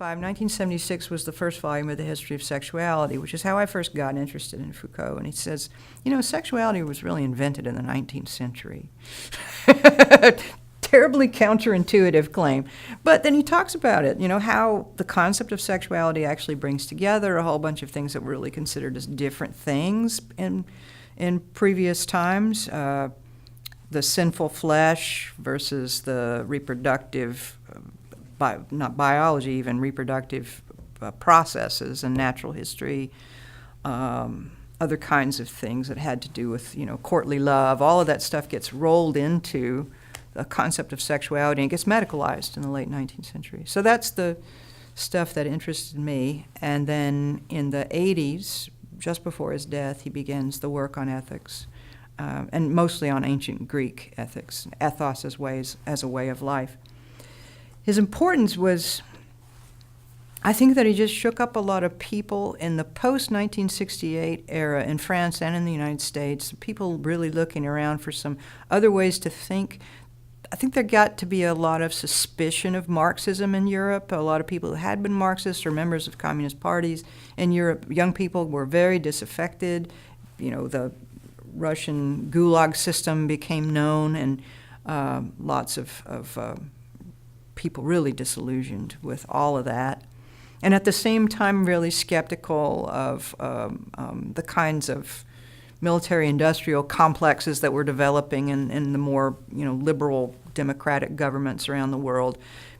1976 was the first volume of the History of Sexuality, which is how I first got interested in Foucault. And he says, sexuality was really invented in the 19th century. Terribly counterintuitive claim. But then he talks about it, how the concept of sexuality actually brings together a whole bunch of things that were really considered as different things in previous times. The sinful flesh versus the reproductive not biology, even reproductive processes and natural history, other kinds of things that had to do with, courtly love. All of that stuff gets rolled into the concept of sexuality and gets medicalized in the late 19th century. So that's the stuff that interested me. And then in the 80s, just before his death, he begins the work on ethics, and mostly on ancient Greek ethics, ethos as a way of life. His importance was, I think that he just shook up a lot of people in the post-1968 era in France and in the United States, people really looking around for some other ways to think. I think there got to be a lot of suspicion of Marxism in Europe. A lot of people who had been Marxists or members of communist parties in Europe, young people were very disaffected. The Russian Gulag system became known, and lots of people really disillusioned with all of that. And at the same time, really skeptical of the kinds of military-industrial complexes that were developing in the more, liberal democratic governments around the world.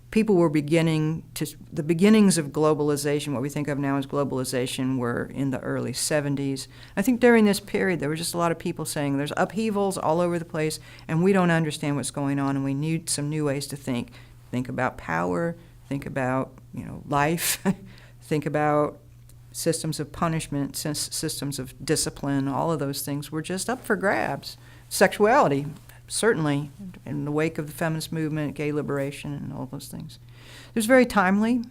People were the beginnings of globalization, what we think of now as globalization, were in the early 70s. I think during this period, there were just a lot of people saying there's upheavals all over the place, and we don't understand what's going on, and we need some new ways to think. Think about power, think about, life, think about systems of punishment, systems of discipline. All of those things were just up for grabs. Sexuality, certainly, in the wake of the feminist movement, gay liberation, and all those things. It was very timely.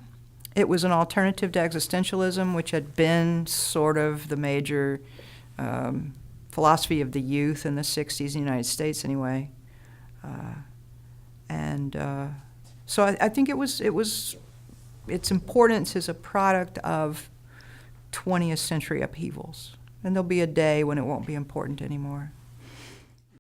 It was an alternative to existentialism, which had been sort of the major philosophy of the youth in the 60s in the United States anyway. So I think its importance is a product of 20th century upheavals. And there'll be a day when it won't be important anymore.